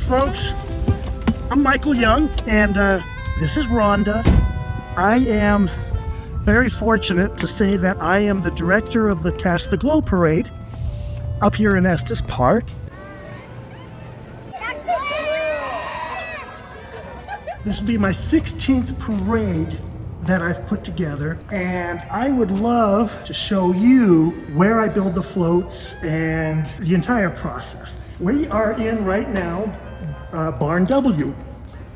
folks. I'm Michael Young, and this is Rhonda. I am very fortunate to say that I am the director of the Catch the Glow Parade up here in Estes Park. This will be my 16th parade that I've put together, and I would love to show you where I build the floats and the entire process. We are in right now Barn W.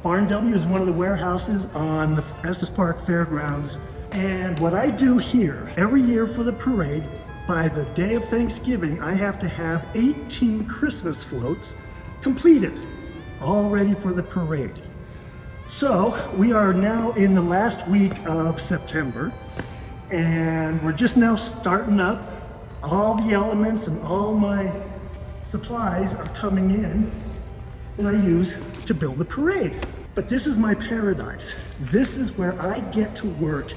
Barn W is one of the warehouses on the Estes Park Fairgrounds, and what I do here every year for the parade, by the day of Thanksgiving, I have to have 18 Christmas floats completed, all ready for the parade. So we are now in the last week of September, and we're just now starting up. All the elements and all my supplies are coming in that I use to build the parade. But this is my paradise. This is where I get to work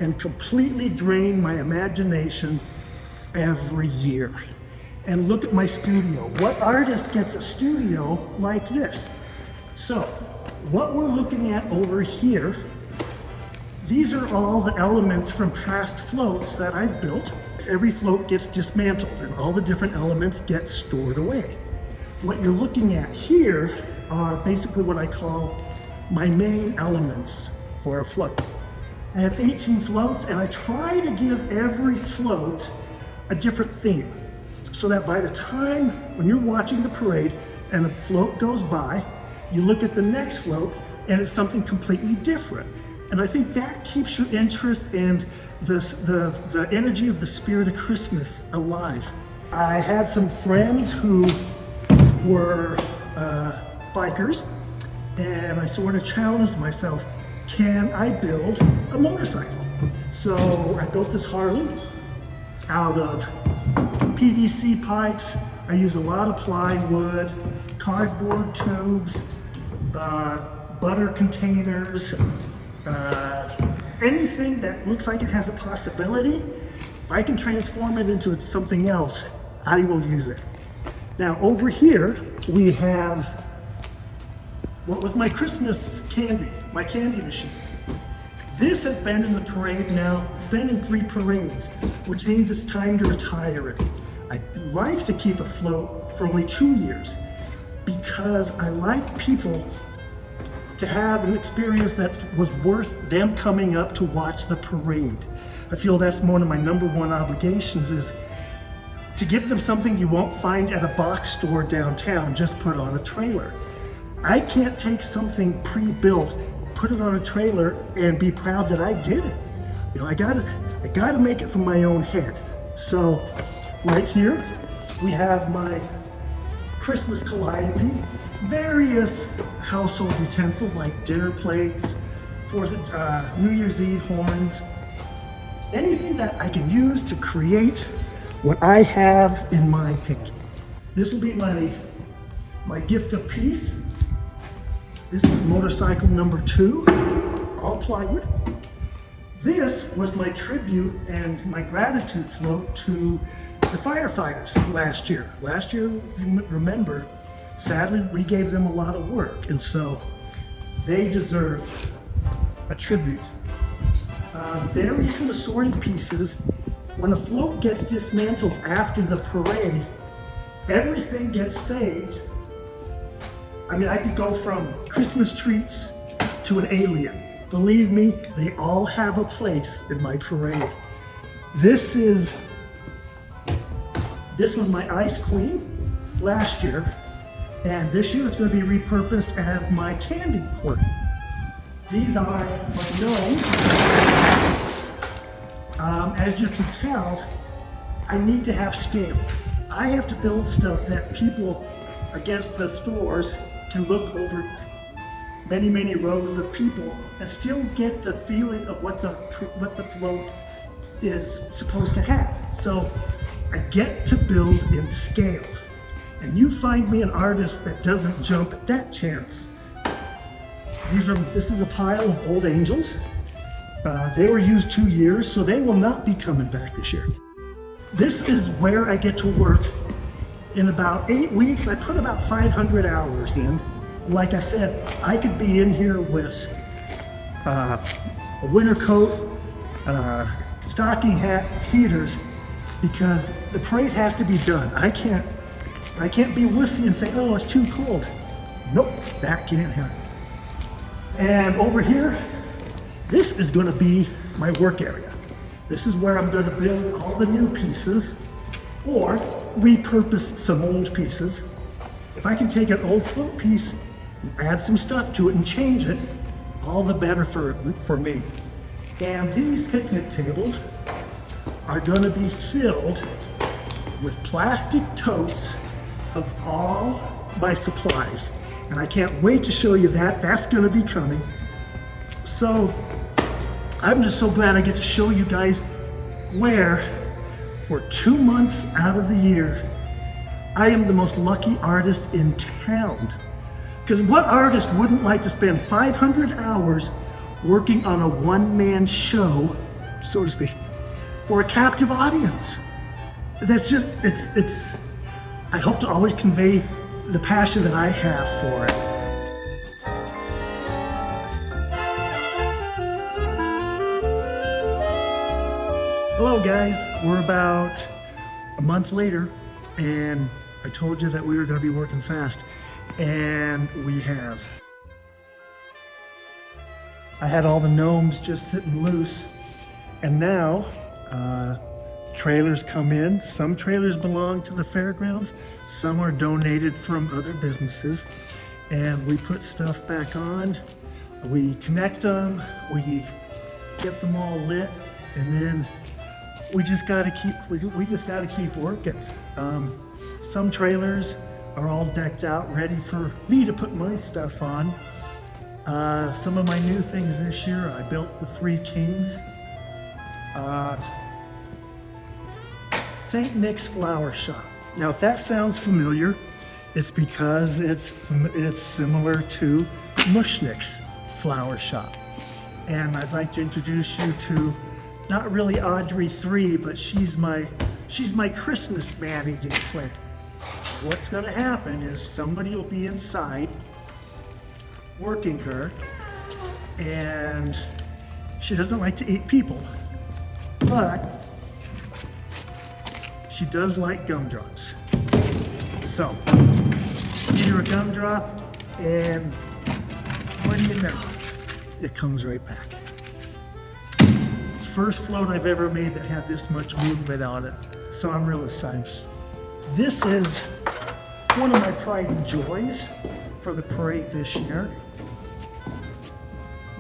and completely drain my imagination every year. And look at my studio. What artist gets a studio like this? So, what we're looking at over here, these are all the elements from past floats that I've built. Every float gets dismantled and all the different elements get stored away. What you're looking at here are basically what I call my main elements for a float. I have 18 floats, and I try to give every float a different theme, so that by the time when you're watching the parade and the float goes by, you look at the next float and it's something completely different. And I think that keeps your interest and the energy of the spirit of Christmas alive. I had some friends who were bikers, and I sort of challenged myself, can I build a motorcycle? So I built this Harley out of PVC pipes. I use a lot of plywood, cardboard tubes, butter containers, anything that looks like it has a possibility. If I can transform it into something else, I will use it. Now over here we have what was my Christmas candy, my candy machine. This has been in the parade now. It's been in 3 parades, which means it's time to retire it. I like to keep it afloat for only 2 years, because I like people to have an experience that was worth them coming up to watch the parade. I feel that's one of my #1 obligations, is to give them something you won't find at a box store downtown, just put on a trailer. I can't take something pre-built, put it on a trailer, and be proud that I did it. You know, I gotta make it from my own head. So right here, we have my Christmas calliope, various household utensils like dinner plates, New Year's Eve horns, anything that I can use to create what I have in my thinking. This will be my gift of peace. This is motorcycle number 2, all plywood. This was my tribute and my gratitude float to the firefighters last year. Last year, if you remember, sadly, we gave them a lot of work, and so they deserve a tribute. Very some assorted pieces. When a float gets dismantled after the parade, everything gets saved. I mean, I could go from Christmas treats to an alien. Believe me, they all have a place in my parade. This was my Ice Queen last year, and this year it's going to be repurposed as my candy corn. These are my gnomes. As you can tell, I need to have scale. I have to build stuff that people against the stores can look over many, many rows of people and still get the feeling of what the float is supposed to have. So I get to build in scale. And you find me an artist that doesn't jump at that chance. This is a pile of old angels. They were used 2 years, so they will not be coming back this year. This is where I get to work in about 8 weeks, I put about 500 hours in. Like I said, I could be in here with a winter coat, stocking hat, heaters, because the parade has to be done. I can't be wussy and say, oh, it's too cold. Nope, that can't happen. And over here, this is gonna be my work area. This is where I'm gonna build all the new pieces or repurpose some old pieces. If I can take an old float piece, add some stuff to it and change it, all the better for me. And these picnic tables are gonna be filled with plastic totes of all my supplies. And I can't wait to show you that. That's gonna be coming. So I'm just so glad I get to show you guys where for 2 months out of the year, I am the most lucky artist in town. Because what artist wouldn't like to spend 500 hours working on a one-man show, so to speak, for a captive audience? That's just, I hope to always convey the passion that I have for it. Hello guys, we're about a month later, and I told you that we were going to be working fast, and we have. I had all the gnomes just sitting loose, and now trailers come in. Some trailers belong to the fairgrounds, some are donated from other businesses, and we put stuff back on, we connect them, we get them all lit, and then we just gotta keep working. Some trailers are all decked out, ready for me to put my stuff on. Some of my new things this year, I built the 3 Kings. St. Nick's Flower Shop. Now, if that sounds familiar, it's because it's similar to Mushnick's Flower Shop. And I'd like to introduce you to not really Audrey 3, but she's my Christmas man-eating flint. What's gonna happen is somebody will be inside working her, and she doesn't like to eat people, but she does like gumdrops. So, eat her a gumdrop, and what do you know? It comes right back. It's the first float I've ever made that had this much movement on it, so I'm real excited. This is one of my pride and joys for the parade this year.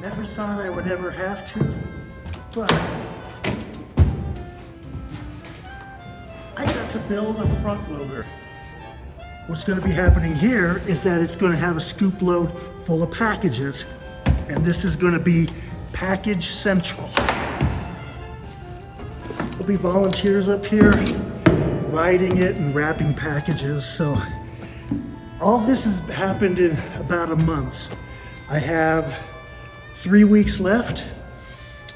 Never thought I would ever have to, but I got to build a front loader. What's going to be happening here is that it's going to have a scoop load full of packages, and this is going to be package central. There'll be volunteers up here riding it and wrapping packages, so all this has happened in about a month. I have 3 weeks left,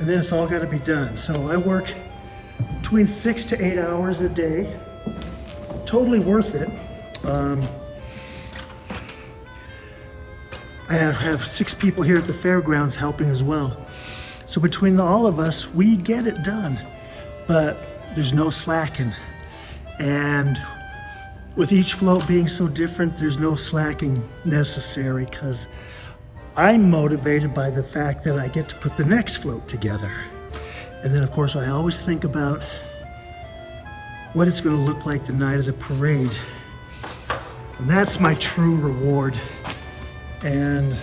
and then it's all got to be done. So I work between 6 to 8 hours a day. Totally worth it. I have 6 people here at the fairgrounds helping as well. So between all of us, we get it done, but there's no slacking. And with each float being so different, there's no slacking necessary, because I'm motivated by the fact that I get to put the next float together. And then of course I always think about what it's going to look like the night of the parade. And that's my true reward. And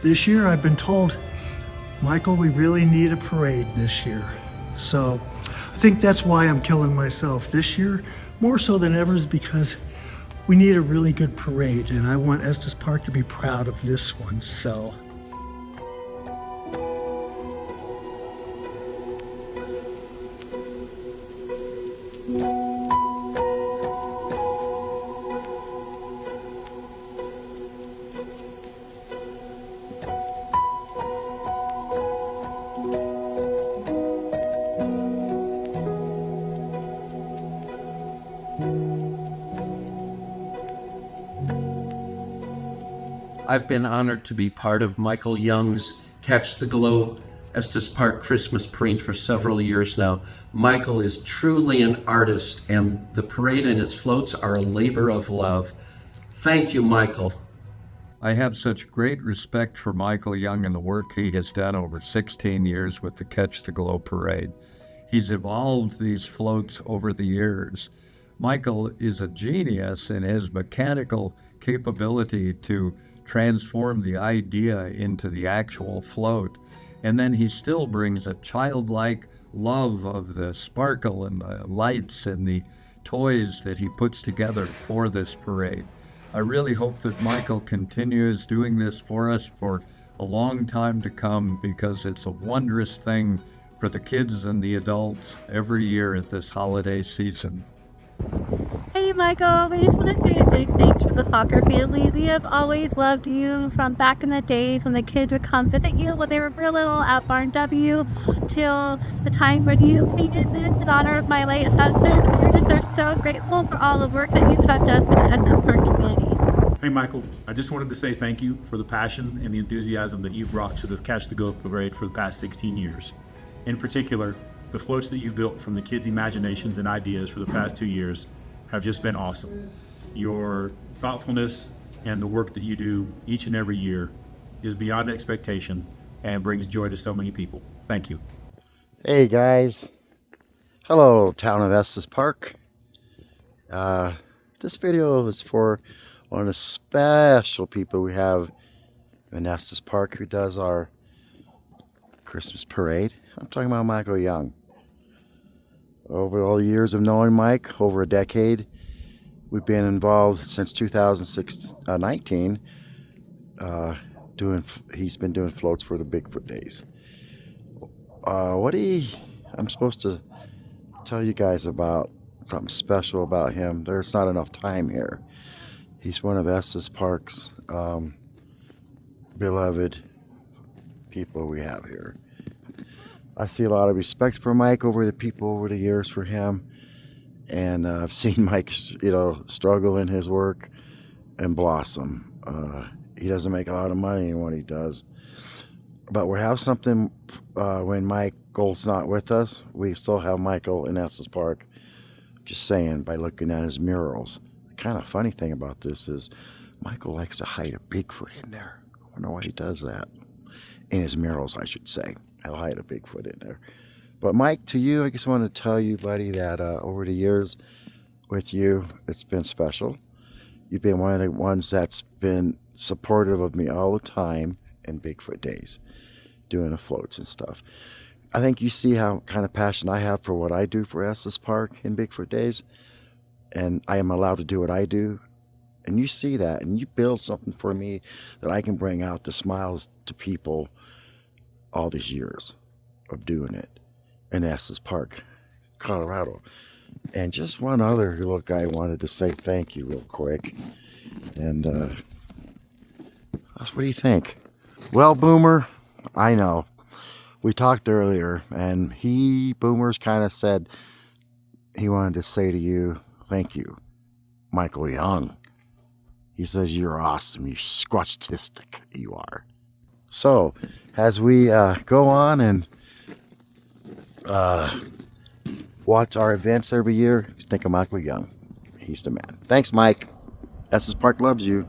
this year I've been told, Michael, we really need a parade this year. So I think that's why I'm killing myself this year, more so than ever, is because we need a really good parade, and I want Estes Park to be proud of this one, so. I've been honored to be part of Michael Young's Catch the Glow Estes Park Christmas Parade for several years now. Michael is truly an artist, and the parade and its floats are a labor of love. Thank you, Michael. I have such great respect for Michael Young and the work he has done over 16 years with the Catch the Glow Parade. He's evolved these floats over the years. Michael is a genius in his mechanical capability to transform the idea into the actual float. And then he still brings a childlike love of the sparkle and the lights and the toys that he puts together for this parade. I really hope that Michael continues doing this for us for a long time to come, because it's a wondrous thing for the kids and the adults every year at this holiday season. Hey Michael, we just want to say a big thanks for the Hawker family. We have always loved you from back in the days when the kids would come visit you when they were real little at Barn W till the time when you painted this in honor of my late husband. We just are so grateful for all the work that you have done for the Estes Park community. Hey Michael, I just wanted to say thank you for the passion and the enthusiasm that you've brought to the Catch the Go Parade for the past 16 years. In particular, the floats that you've built from the kids' imaginations and ideas for the past 2 years have just been awesome. Your thoughtfulness and the work that you do each and every year is beyond expectation and brings joy to so many people. Thank you. Hey guys, hello town of Estes Park. This video is for one of the special people we have in Estes Park who does our Christmas parade. I'm talking about Michael Young. Over all the years of knowing Mike, over a decade, we've been involved since 2019. He's been doing floats for the Bigfoot Days. I'm supposed to tell you guys about something special about him. There's not enough time here. He's one of Estes Park's beloved people we have here. I see a lot of respect for Mike over the years for him, and I've seen Mike, struggle in his work and blossom. He doesn't make a lot of money in what he does, but we have something when Michael's not with us. We still have Michael in Estes Park. Just saying, by looking at his murals. The kind of funny thing about this is Michael likes to hide a Bigfoot in there. I wonder why he does that. In his murals, I should say. He'll hide a Bigfoot in there. But Mike, to you, I just want to tell you, buddy, that over the years with you, it's been special. You've been one of the ones that's been supportive of me all the time in Bigfoot Days, doing the floats and stuff. I think you see how kind of passion I have for what I do for Estes Park in Bigfoot Days, and I am allowed to do what I do. And you see that, and you build something for me that I can bring out the smiles to people all these years of doing it in Estes Park, Colorado. And just one other little guy wanted to say thank you real quick. And what do you think? Well, Boomer, I know. We talked earlier, and Boomer's kind of said he wanted to say to you, thank you, Michael Young. He says you're awesome. You're squastistic. You are. So, as we go on and watch our events every year, think of Michael Young. He's the man. Thanks, Mike. Estes Park loves you.